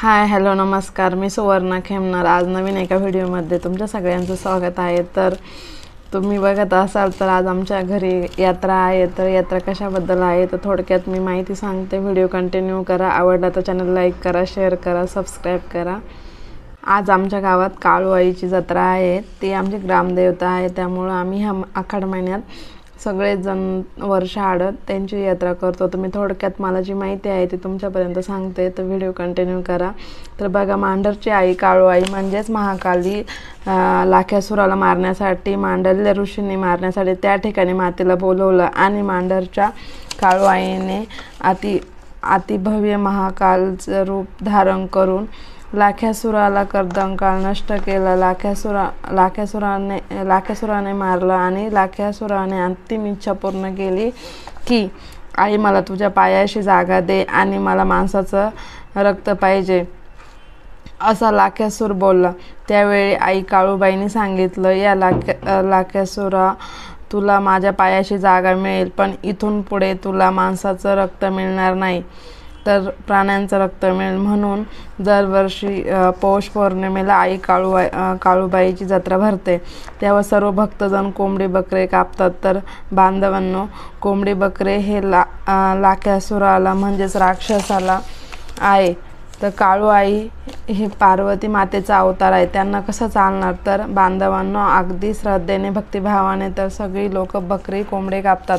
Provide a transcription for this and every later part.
Hi hello नमस्कार, मी सुवर्णा खेमनार. आज नवीन एका व्हिडिओमध्ये तुमच्या सगळ्यांचं स्वागत आहे. तर तुम्ही बघत असाल तर आज आमच्या घरी यात्रा आहे. तर यात्रा कशाबद्दल आहे तर थोडक्यात मी माहिती सांगते. व्हिडिओ कंटिन्यू करा. आवडला तर चॅनल लाईक करा, शेअर करा, सबस्क्राईब करा. आज आमच्या गावात काळूआईची जत्रा आहे. ती आमची ग्रामदेवता आहे. त्यामुळं आम्ही ह्या आखाड महिन्यात सगळेजण वर्षाआड त्यांची यात्रा करतो. तर मी थोडक्यात मला जी माहिती आहे ती तुमच्यापर्यंत सांगते. तर व्हिडिओ कंटिन्यू करा. तर बघा, मांढरची आई काळूआई म्हणजेच महाकाली लाख्यासुराला मारण्यासाठी, मांडल्य ऋषींनी मारण्यासाठी त्या ठिकाणी मातेला बोलवलं आणि मांढरच्या काळूआईने अतिभव्य महाकालचं रूप धारण करून लाख्यासुराला कर्दंकाळ नष्ट केला. लाख्यासुराने मारलं आणि लाख्यासुराने अंतिम इच्छा पूर्ण केली की आई मला तुझ्या पायाशी जागा दे आणि मला माणसाचं रक्त पाहिजे, असा लाख्यासूर बोलला. त्यावेळी आई काळूबाईंनी सांगितलं, या लाख्यासुरा तुला माझ्या पायाशी जागा मिळेल, पण इथून पुढे तुला माणसाचं रक्त मिळणार नाही, तर प्राण्यांचं रक्त मिळेल. म्हणून दरवर्षी पौष पौर्णिमेला आई काळूबाईची जत्रा भरते. तेव्हा सर्व भक्तजण कोंबडी बकरे कापतात. तर बांधवांनो, कोंबडी बकरे हे लाख्यासुराला म्हणजेच राक्षसाला आहे. तर काळूआई हे पार्वती मातेचा अवतार आहे. त्यांना कसं चालणार? तर बांधवांनो, अगदी श्रद्धेने भक्तिभावाने तर सगळी लोक बकरी कोंबडे कापतात.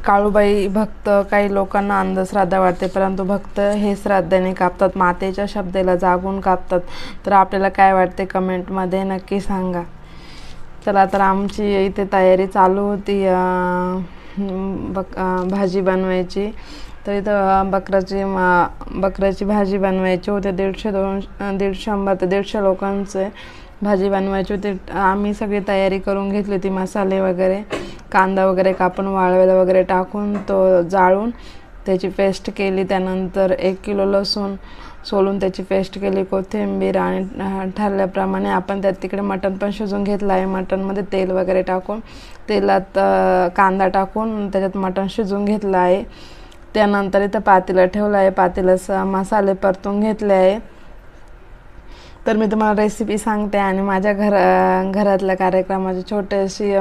काळूबाई भक्त, काही लोकांना अंधश्रद्धा वाटते, परंतु भक्त हे श्रद्धेने कापतात, मातेच्या शब्दाला जागून कापतात. तर आपल्याला काय वाटते कमेंटमध्ये नक्की सांगा. चला, तर आमची इथे तयारी चालू होती भाजी बनवायची. तर इथं बकऱ्याची भाजी बनवायची होती. 100 ते 150 लोकांचे भाजी बनवायची होती. आम्ही सगळी तयारी करून घेतली होती. मसाले वगैरे, कांदा वगैरे कापून वाळवेला वगैरे टाकून तो जाळून त्याची पेस्ट केली. त्यानंतर 1 किलो लसूण सोलून त्याची पेस्ट केली, कोथिंबीर, आणि ठरल्याप्रमाणे आपण तिकडे मटण पण शिजवून घेतलं आहे. मटणमध्ये तेल वगैरे टाकून, तेलात कांदा टाकून त्याच्यात मटण शिजवून घेतलं आहे. त्यानंतर इथं पातेलं ठेवलं आहे. पातेल्यात मसाले परतून घेतले आहे. तर मी तुम्हाला रेसिपी सांगते आणि माझ्या घरातल्या कार्यक्रमाची छोटीशी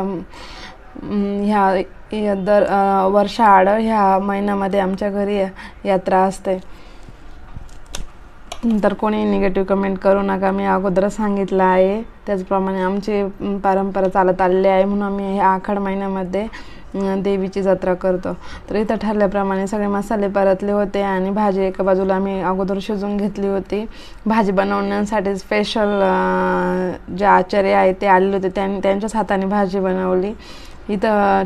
वर्षाआड ह्या महिन्यामध्ये आमच्या घरी यात्रा असते. तर कोणी निगेटिव्ह कमेंट करू नका. मी अगोदर सांगितलं आहे त्याचप्रमाणे आमची परंपरा चालत आलेली आहे, म्हणून आम्ही ह्या आखाड महिन्यामध्ये देवीची जत्रा करतो. तर इथं ठरल्याप्रमाणे सगळे मसाले परतले होते आणि भाजी एका बाजूला आम्ही अगोदर शिजवून घेतली होती. भाजी बनवण्यासाठी स्पेशल जे आचार्य आहे ते आलेले होते, त्यांच्याच हाताने भाजी बनवली. इथं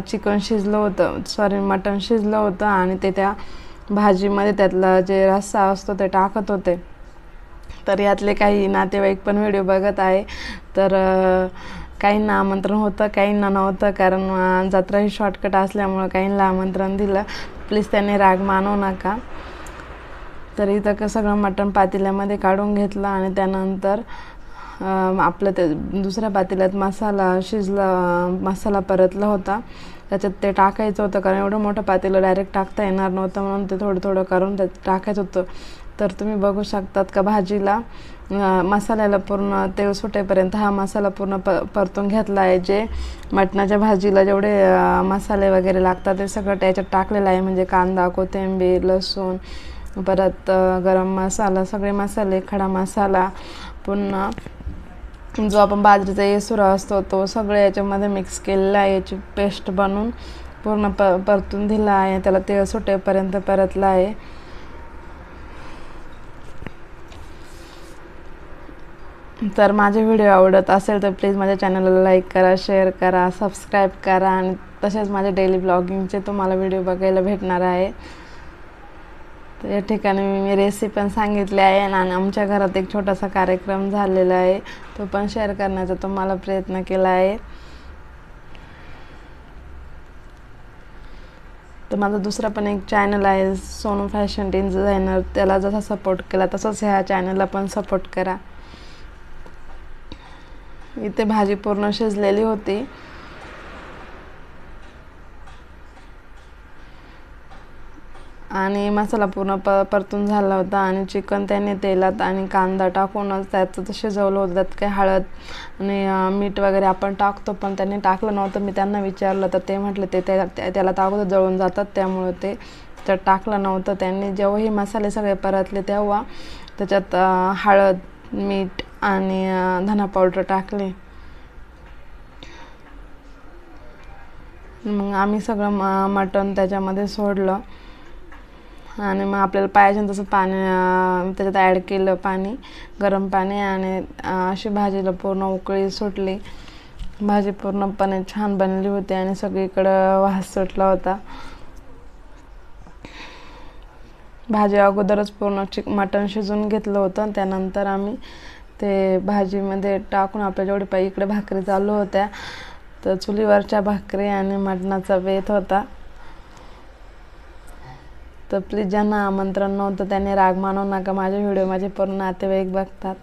मटण शिजलं होतं आणि ते त्या भाजीमध्ये त्यातला जे रस्सा असतो ते टाकत होते. तर यातले काही नातेवाईक पण व्हिडिओ बघत आहे. तर काहींना आमंत्रण होतं, काहींना नव्हतं, कारण जत्रा ही शॉर्टकट असल्यामुळं काहींना आमंत्रण दिलं. प्लीज त्यांनी राग मानू नका. तर इथं सगळं मटण पातेल्यामध्ये काढून घेतलं आणि त्यानंतर आपलं ते दुसऱ्या पातेल्यात मसाला परतला होता, त्याच्यात ते टाकायचं होतं. कारण एवढं मोठं पातेलं डायरेक्ट टाकता येणार नव्हतं, म्हणून ते थोडं थोडं करून त्यात टाकायचं होतं. तर तुम्ही बघू शकतात का भाजीला मसाल्याला पूर्ण तेल सुटेपर्यंत हा मसाला पूर्ण परतून घेतला आहे. जे मटणाच्या भाजीला जेवढे मसाले वगैरे लागतात ते सगळं त्याच्यात टाकलेलं आहे. म्हणजे कांदा, कोथिंबीर, लसूण, परत गरम मसाला, सगळे मसाले, खडा मसाला, पुन्हा जो आपण बाजरीचा येसुरा असतो तो सगळे याच्यामध्ये मिक्स केलेला आहे. याची पेस्ट बनवून पूर्ण परतून दिला आहे. त्याला तेल सुटेपर्यंत परतला आहे. तर माझे व्हिडिओ आवडत असेल तर प्लीज माझ्या चॅनलला लाईक करा, शेअर करा, सबस्क्राईब करा. आणि तसेच माझे डेली ब्लॉगिंगचे तुम्हाला व्हिडिओ बघायला भेटणार आहे. तर या ठिकाणी मी रेसिपी पण सांगितली आहे आणि आमच्या घरात एक छोटासा कार्यक्रम झालेला आहे, तो पण शेअर करण्याचा तुम्हाला प्रयत्न केला आहे. तर माझा दुसरा पण एक चॅनल आहे, सोनू फॅशन डिझायनर. त्याला जसा सपोर्ट केला तसंच ह्या चॅनलला पण सपोर्ट करा. इथे भाजी पूर्ण शिजलेली होती. आणि मसाला पूर्ण परतून झाला होता आणि चिकन त्याने तेलात आणि कांदा टाकूनच त्याचं शिजवलं होतं. त्यात काही हळद आणि मीठ वगैरे आपण टाकतो, पण त्यांनी टाकलं नव्हतं. मी त्यांना विचारलं तर ते म्हटले त्याला अगोदर जळून जातात, त्यामुळे ते त्यात टाकलं नव्हतं. त्यांनी जेव्हा हे मसाले सगळे परतले तेव्हा त्याच्यात हळद, मीठ आणि धना पावडर टाकले. मग आम्ही सगळं मटण त्याच्यामध्ये सोडलं आणि मग आपल्याला पाहिजे तसं पाणी त्याच्यात ॲड केलं, गरम पाणी. आणि अशी भाजीला पूर्ण उकळी सुटली. भाजी पूर्णपणे छान बनली होती आणि सगळीकडं वास सुटला होता. भाजी अगोदरच पूर्ण मटण शिजवून घेतलं होतं. त्यानंतर आम्ही ते भाजीमध्ये टाकून आपल्या जेवढे पाहिजे इकडे भाकरी चालू होत्या, तर चुलीवरच्या भाकरी आणि मटणाचा बेत होता. तर प्लीज ज्यांना आमंत्रण नव्हतं त्यांनी राग मानू नका, माझे व्हिडिओ माझे पूर्ण नातेवाईक बघतात.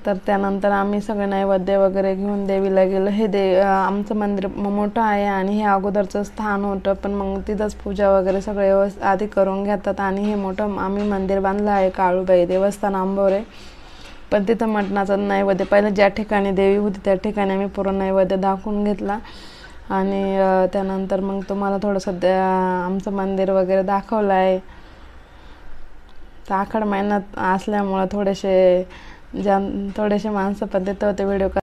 तर त्यानंतर आम्ही सगळे नैवेद्य वगैरे घेऊन देवीला गेलो. हे आमचं मंदिर मोठं आहे आणि हे अगोदरचं स्थान होतं, पण मग तिथंच पूजा वगैरे सगळे आधी करून घेतात. आणि हे मोठं आम्ही मंदिर बांधलं आहे काळूबाई देवस्थान आंबोरे. पण तिथं मटणाचं नैवेद्य पहिलं ज्या ठिकाणी देवी होती त्या ठिकाणी आम्ही पूर्ण नैवेद्य दाखवून घेतला. आणि त्यानंतर मग तुम्हाला थोडंसं आमचं मंदिर वगैरे दाखवलं आहे. तर आखाड महिन्यात असल्यामुळं थोडेसे माणसं पण तिथं होते व्हिडिओ